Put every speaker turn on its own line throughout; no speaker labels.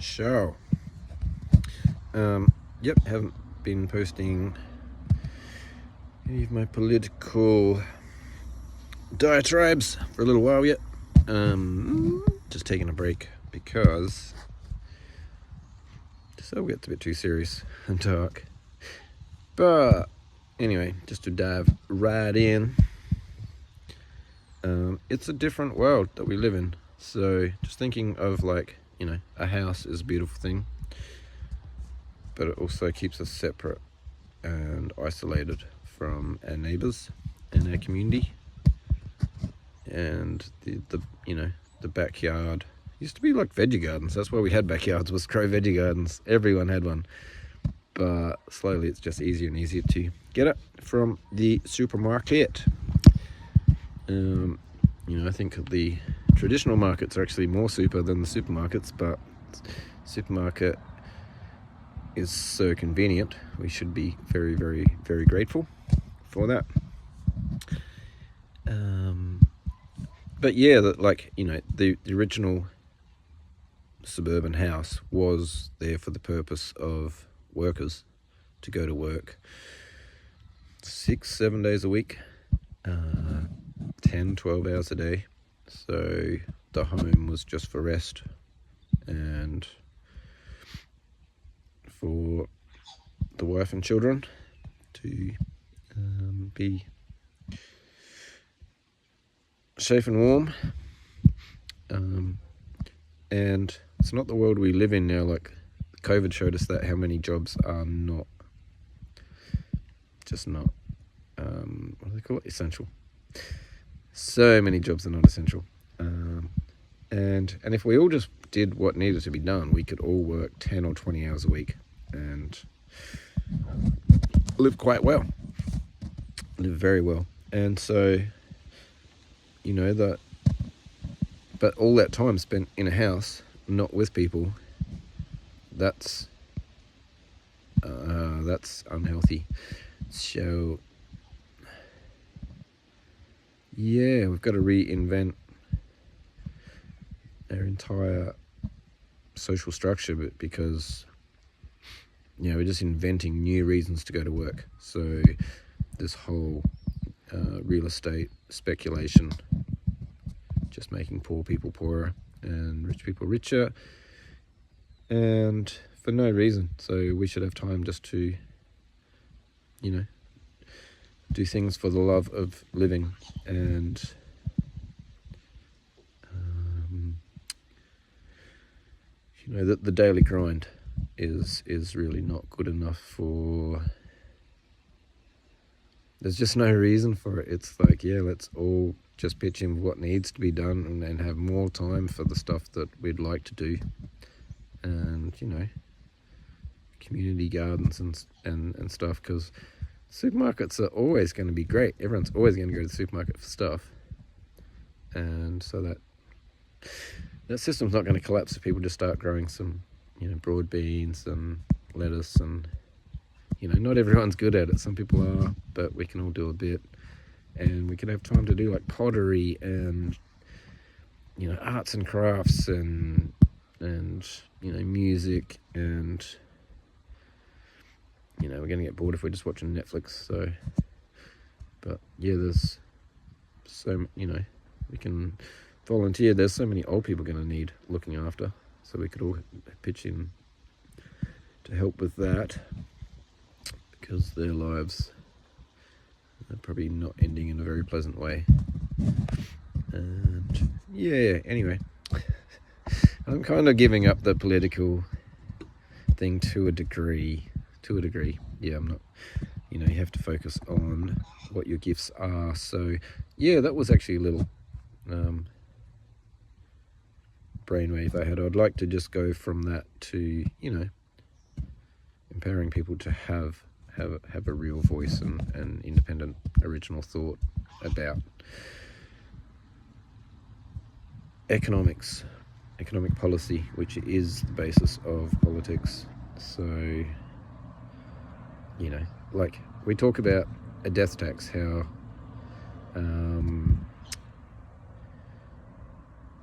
show. Haven't been posting any of my political diatribes for a little while yet. Just taking a break because so it gets a bit too serious and dark. But anyway, just to dive right in, it's a different world that we live in. So just thinking of a house is a beautiful thing, but it also keeps us separate and isolated from our neighbours and our community. And the backyard used to be like veggie gardens. That's why we had backyards, was grow veggie gardens. Everyone had one. But slowly it's just easier and easier to get it from the supermarket. I think the traditional markets are actually more super than the supermarkets, but supermarket is so convenient. We should be very, very, very grateful for that. But yeah, the original suburban house was there for the purpose of workers to go to work 6-7 days a week, 10-12 hours a day. So the home was just for rest and for the wife and children to be safe and warm. And it's not the world we live in now. Like COVID showed us that how many jobs are not what do they call it, essential. So many jobs are not essential. And if we all just did what needed to be done, we could all work 10 or 20 hours a week and live quite well, live very well. And so but all that time spent in a house, not with people, that's unhealthy. So yeah, we've got to reinvent our entire social structure, but because we're just inventing new reasons to go to work. So this whole real estate speculation, just making poor people poorer and rich people richer, and for no reason. So we should have time just to do things for the love of living. And that the daily grind is really not good enough for. There's just no reason for it. It's like, let's all just pitch in what needs to be done and have more time for the stuff that we'd like to do. And, community gardens and stuff, because supermarkets are always going to be great. Everyone's always going to go to the supermarket for stuff. And so that system's not going to collapse if people just start growing some, broad beans and lettuce and, not everyone's good at it. Some people are, but we can all do a bit. And we can have time to do like pottery and, arts and crafts and music. And, we're going to get bored if we're just watching Netflix. So, but yeah, there's so, we can volunteer. There's so many old people going to need looking after. So we could all pitch in to help with that, because their lives are probably not ending in a very pleasant way. And yeah, anyway, I'm kind of giving up the political thing to a degree. Yeah, I'm not, you have to focus on what your gifts are. So yeah, that was actually a little brainwave I had. I'd like to just go from that to, empowering people to have a real voice and independent original thought about economic policy, which is the basis of politics. So like we talk about a death tax, how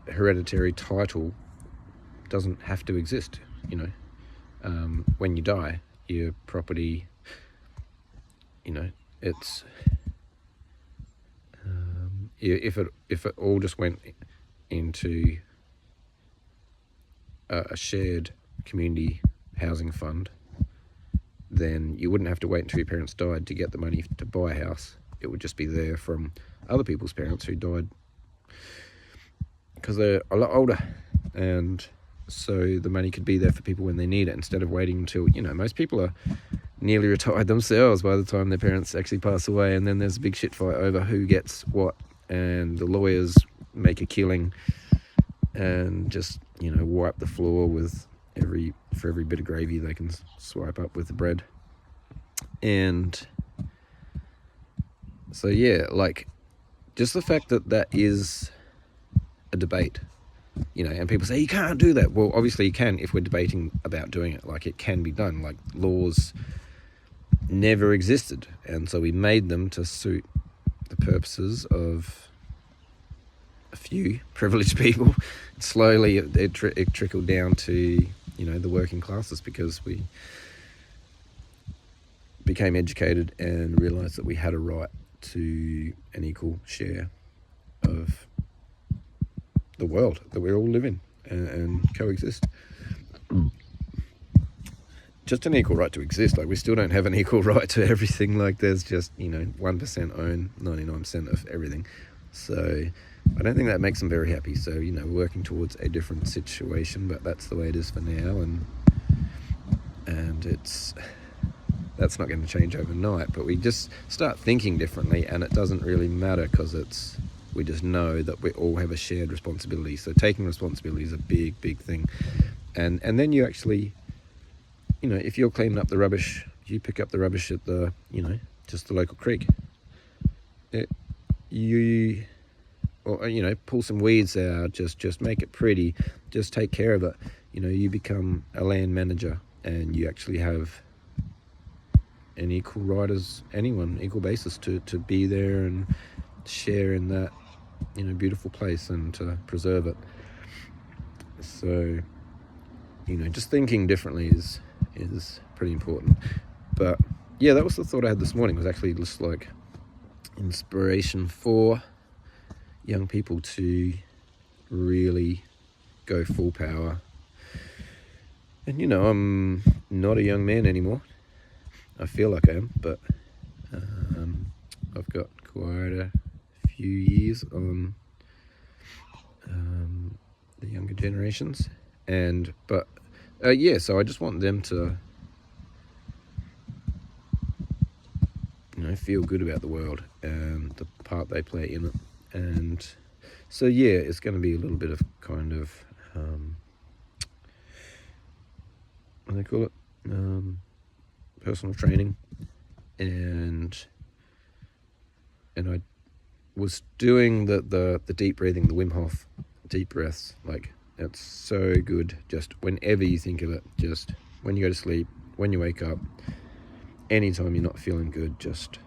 hereditary title doesn't have to exist. you know, when you die, your property, you know, it's if it all just went into a shared community housing fund, then you wouldn't have to wait until your parents died to get the money to buy a house. It would just be there from other people's parents who died because they're a lot older, and so the money could be there for people when they need it, instead of waiting until, you know, most people are nearly retired themselves by the time their parents actually pass away, and then there's a big shit fight over who gets what, and the lawyers make a killing and just, you know, wipe the floor with for every bit of gravy they can swipe up with the bread. And so yeah, like, just the fact that is a debate, you know, and people say you can't do that. Well, obviously you can if we're debating about doing it. Like, it can be done. Like, laws never existed, and so we made them to suit the purposes of a few privileged people. Slowly it trickled down to, you know, the working classes, because we became educated and realised that we had a right to an equal share of the world that we all live in and coexist. Just an equal right to exist. Like, we still don't have an equal right to everything. Like, there's just, you know, 1% own 99% of everything. So I don't think that makes them very happy. So, you know, we're working towards a different situation, but that's the way it is for now, and that's not going to change overnight. But we just start thinking differently, and it doesn't really matter, because we just know that we all have a shared responsibility. So taking responsibility is a big thing. And then you actually, you know, if you're cleaning up the rubbish, you pick up the rubbish at the, you know, just the local creek. Or, you know, pull some weeds out, just make it pretty, just take care of it. You know, you become a land manager, and you actually have an equal right as anyone, equal basis to be there and share in that, you know, beautiful place, and to preserve it. So, you know, just thinking differently is pretty important. But yeah, that was the thought I had this morning. It was actually just like inspiration for young people to really go full power. And, you know, I'm not a young man anymore. I feel like I am, but I've got quite a few years on the younger generations. But so I just want them to, you know, feel good about the world and the part they play in it. And so yeah, it's going to be a little bit of kind of what do they call it, personal training, and I was doing the deep breathing, the Wim Hof deep breaths. Like, it's so good. Just whenever you think of it, just when you go to sleep, when you wake up, anytime you're not feeling good, just,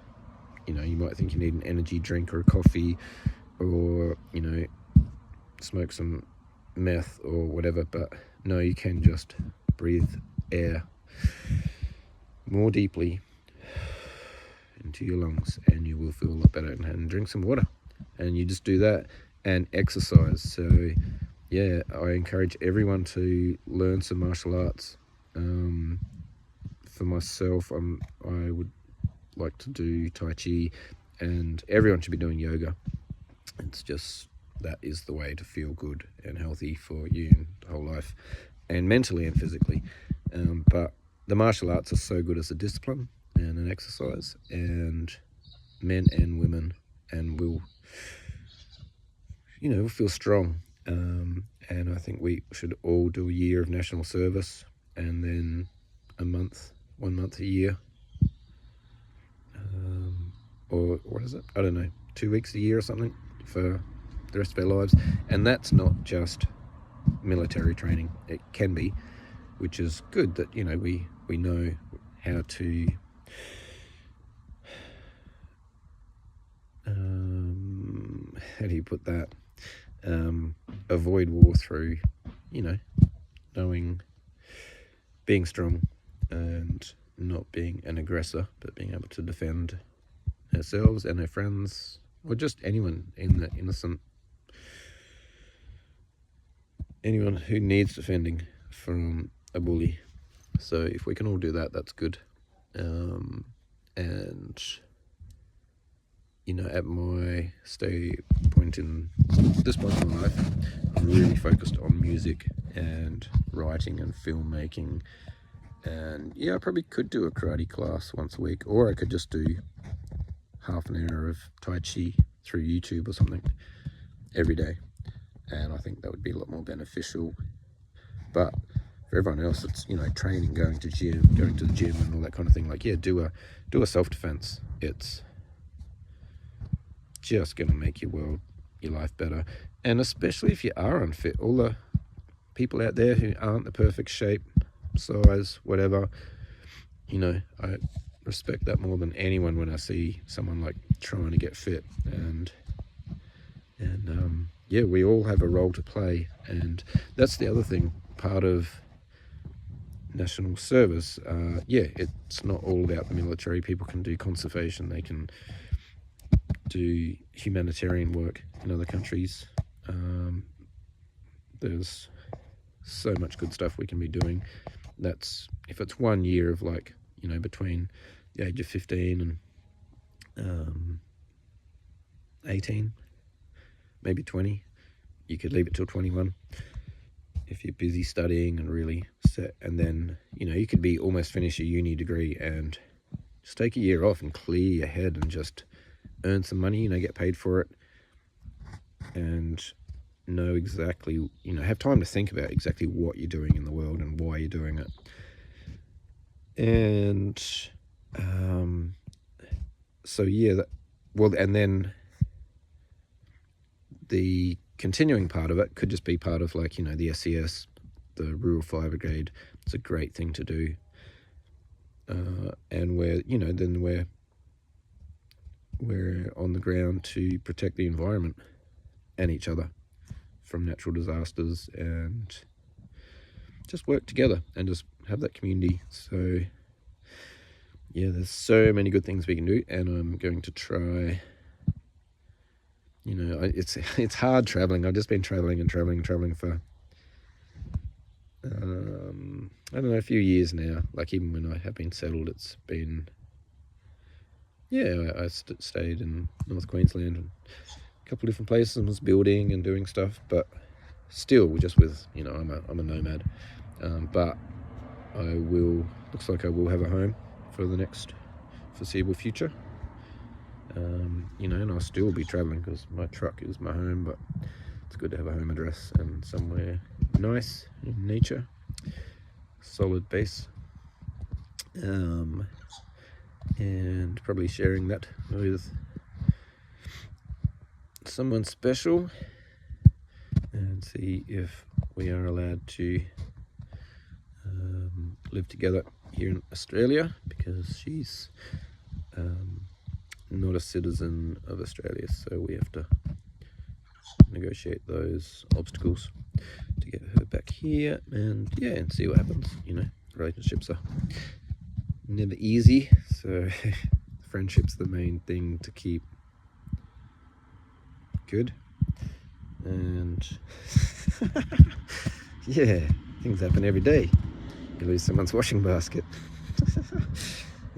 you know, you might think you need an energy drink or a coffee, or, you know, smoke some meth or whatever, but no, you can just breathe air more deeply into your lungs, and you will feel a lot better. And drink some water, and you just do that, and exercise. So yeah, I encourage everyone to learn some martial arts. For myself, I would like to do Tai Chi, and everyone should be doing yoga. It's just, that is the way to feel good and healthy for you and the whole life, and mentally and physically. But the martial arts are so good as a discipline and an exercise, and men and women, and will, you know, feel strong. And I think we should all do a year of national service, and then 1 month a year, or what is it? I don't know, 2 weeks a year or something for the rest of our lives. And that's not just military training. It can be, which is good that, you know, we know how to how do you put that, avoid war through, you know, knowing being strong and not being an aggressor, but being able to defend ourselves and our friends, or just anyone in the innocent, anyone who needs defending from a bully. So if we can all do that, that's good. And you know, at my point in this point in my life, I'm really focused on music and writing and filmmaking. And yeah, I probably could do a karate class once a week, or I could just do half an hour of Tai Chi through YouTube or something every day. And I think that would be a lot more beneficial. But for everyone else, it's, you know, training, going to the gym and all that kind of thing. Like, yeah, do a self-defense. It's just going to make your life better. And especially if you are unfit, all the people out there who aren't the perfect shape, size, whatever, you know, I respect that more than anyone when I see someone like trying to get fit. And yeah, we all have a role to play. And that's the other thing, part of national service. Yeah, it's not all about the military. People can do conservation, they can do humanitarian work in other countries. There's so much good stuff we can be doing. That's if it's 1 year of, like, you know, between the age of 15 and 18, maybe 20. You could leave it till 21 if you're busy studying and really set. And then, you know, you could be almost finish a uni degree and just take a year off and clear your head and just earn some money, you know, get paid for it, and know exactly, you know, have time to think about exactly what you're doing in the world and why you're doing it. And so yeah, and then the continuing part of it could just be part of, like, you know, the SCS, the Rural Fire Brigade. It's a great thing to do. And we're on the ground to protect the environment and each other from natural disasters, and just work together and just have that community. So yeah, there's so many good things we can do, and I'm going to try. You know, it's hard traveling. I've just been traveling for I don't know, a few years now. Like, even when I have been settled, it's been, yeah, I stayed in North Queensland and a couple of different places and was building and doing stuff, but still just with, you know, I'm a nomad. But looks like I will have a home for the next foreseeable future. You know, and I'll still be traveling because my truck is my home, but it's good to have a home address and somewhere nice in nature, solid base, and probably sharing that with someone special, and see if we are allowed to live together here in Australia, because she's not a citizen of Australia, so we have to negotiate those obstacles to get her back here, and yeah, and see what happens. You know, relationships are never easy, so friendship's the main thing to keep good. And yeah, things happen every day. You lose someone's washing basket.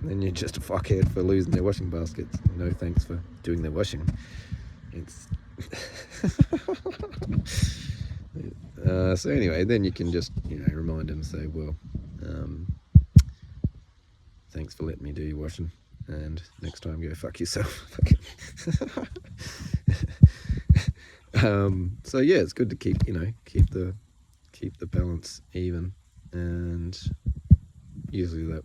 And then you're just a fuckhead for losing their washing baskets. No thanks for doing their washing. It's so anyway, then you can just, you know, remind them and say, well, thanks for letting me do your washing, and next time go fuck yourself. So yeah, it's good to keep the balance even, and usually that,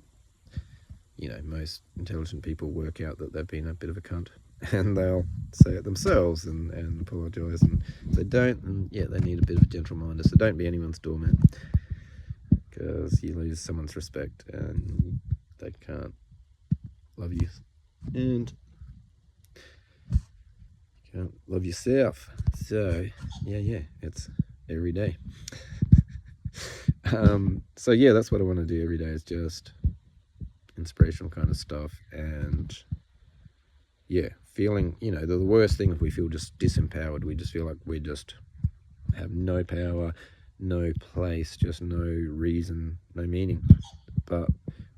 you know, most intelligent people work out that they've been a bit of a cunt, and they'll say it themselves and apologise, and if they don't, then yeah, they need a bit of a gentle reminder. So don't be anyone's doormat, because you lose someone's respect and they can't love you, and you can't love yourself. So yeah, it's every day. So yeah, that's what I want to do every day, is just inspirational kind of stuff. And yeah, feeling, the worst thing is we feel just disempowered. We just feel like we just have no power, no place, just no reason, no meaning. But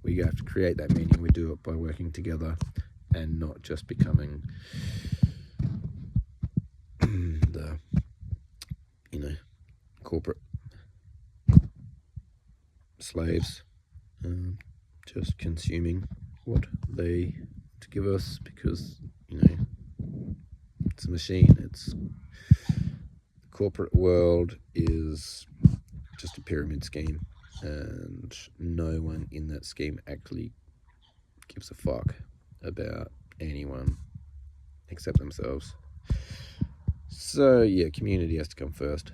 we have to create that meaning. We do it by working together and not just becoming the, corporate slaves, just consuming what they to give us, because it's a machine. It's the corporate world is just a pyramid scheme, and no one in that scheme actually gives a fuck about anyone except themselves. So yeah, community has to come first,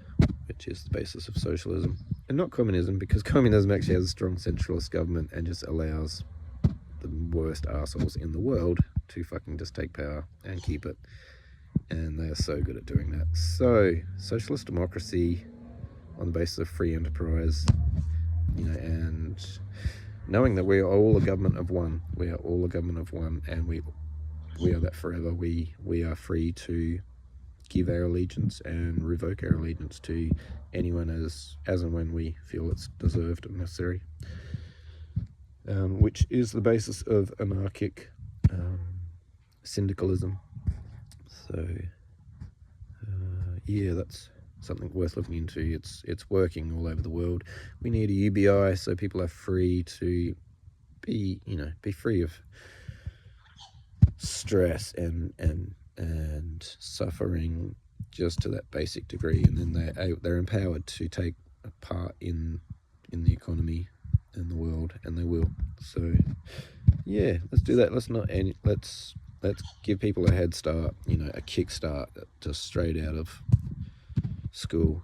which is the basis of socialism, and not communism, because communism actually has a strong centralist government and just allows the worst assholes in the world to fucking just take power and keep it. And they're so good at doing that. So socialist democracy on the basis of free enterprise, and knowing that we are all a government of one. We are all a government of one, and we are that forever. We are free to give our allegiance and revoke our allegiance to anyone as and when we feel it's deserved and necessary, which is the basis of anarchic syndicalism. So yeah, that's something worth looking into. It's working all over the world. We need a UBI so people are free to be free of stress and suffering, just to that basic degree, and then they're empowered to take a part in the economy and the world, and they will. So yeah, let's do that. Let's give people a head start, a kickstart, just straight out of school.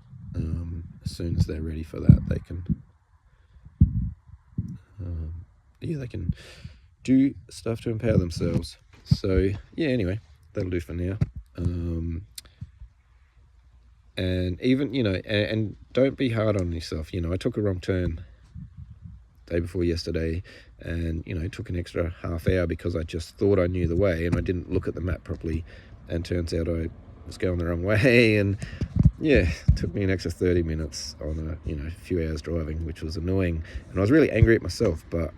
As soon as they're ready for that, they can they can do stuff to empower themselves. So yeah, anyway, that'll do for now. And even, and don't be hard on yourself. I took a wrong turn day before yesterday, and took an extra half hour because I just thought I knew the way, and I didn't look at the map properly, and turns out I was going the wrong way. And yeah, it took me an extra 30 minutes on a few hours driving, which was annoying, and I was really angry at myself. But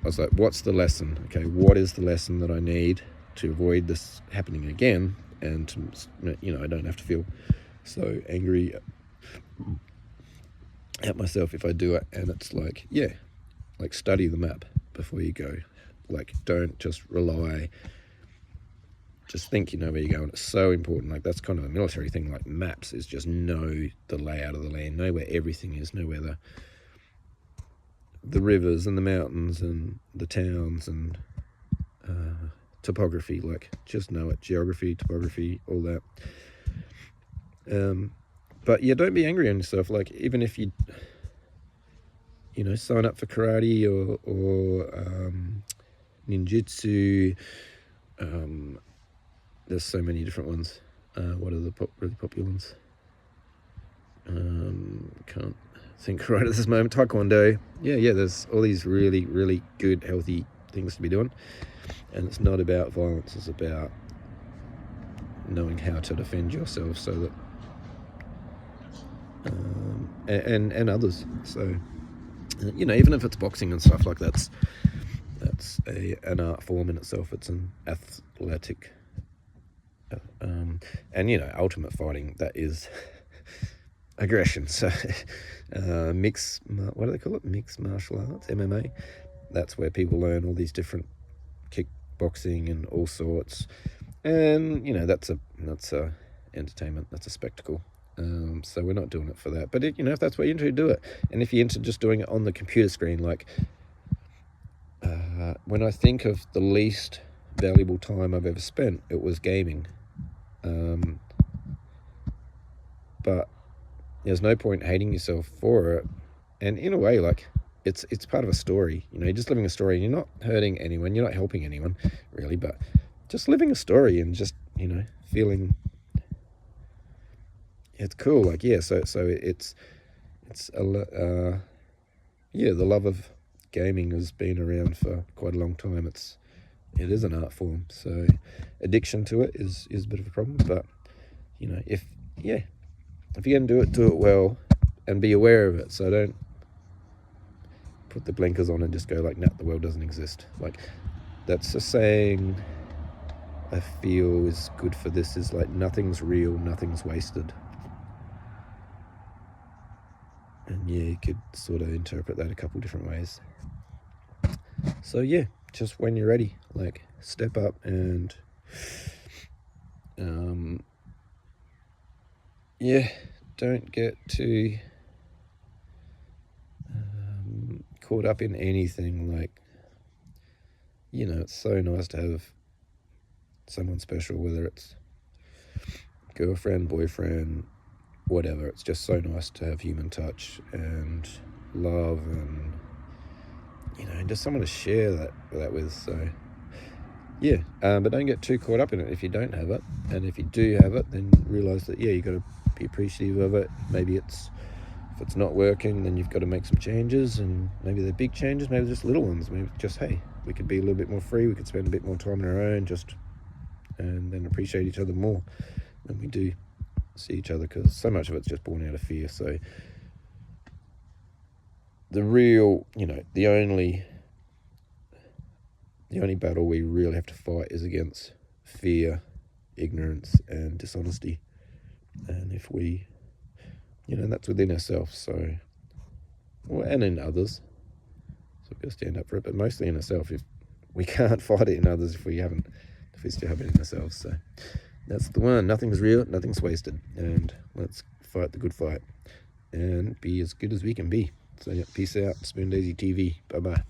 I was like, what's the lesson? Okay, what is the lesson that I need to avoid this happening again, and to, I don't have to feel so angry at myself if I do it. And it's like, yeah, like, study the map before you go. Like, don't just rely, just think you know where you're going. It's so important. Like, that's kind of a military thing. Like, maps is just know the layout of the land, know where everything is, know where the rivers and the mountains and the towns and topography. Like, just know it. Geography, topography, all that. But yeah, don't be angry on yourself. Like, even if you sign up for karate or ninjutsu, there's so many different ones. What are the really popular ones? Can't think right at this moment. Taekwondo. Yeah, there's all these really, really good, healthy things to be doing. And it's not about violence, it's about knowing how to defend yourself, so that and others. So even if it's boxing and stuff, like that's an art form in itself. It's an athletic and ultimate fighting, that is aggression. So what do they call it, mixed martial arts, MMA. That's where people learn all these different kickboxing and all sorts, and that's a entertainment, that's a spectacle. So we're not doing it for that. But if that's what you're into, do it. And if you're into just doing it on the computer screen, like when I think of the least valuable time I've ever spent, it was gaming. But there's no point hating yourself for it. And in a way, like, it's part of a story. You're just living a story, and you're not hurting anyone, you're not helping anyone really, but just living a story and just feeling it's cool. Like, yeah, so it's yeah, the love of gaming has been around for quite a long time. It is an art form, so addiction to it is a bit of a problem. But you know, if you're gonna do it well, and be aware of it. So don't put the blinkers on and just go like, nah, the world doesn't exist. Like, that's a saying I feel is good for this, is like, nothing's real, nothing's wasted. And yeah, you could sort of interpret that a couple different ways. So yeah, just when you're ready, like, step up and don't get too caught up in anything. Like, you know, it's so nice to have someone special, whether it's girlfriend, boyfriend, whatever. It's just so nice to have human touch and love, and you know, just someone to share that with. So yeah, but don't get too caught up in it if you don't have it, and if you do have it, then realize that you got to be appreciative of it. Maybe if it's not working, then you've got to make some changes, and maybe they're big changes, maybe just little ones. Maybe just, hey, we could be a little bit more free, we could spend a bit more time on our own, and then appreciate each other more when we do see each other, because so much of it's just born out of fear. So the real, the only battle we really have to fight is against fear, ignorance, and dishonesty. And if we, that's within ourselves, so, and in others, so we've got to stand up for it, but mostly in ourselves. If we can't fight it in others if we still have it in ourselves. So that's the one. Nothing's real, nothing's wasted, and let's fight the good fight and be as good as we can be. So yeah, peace out. Spoon Daisy TV. Bye bye.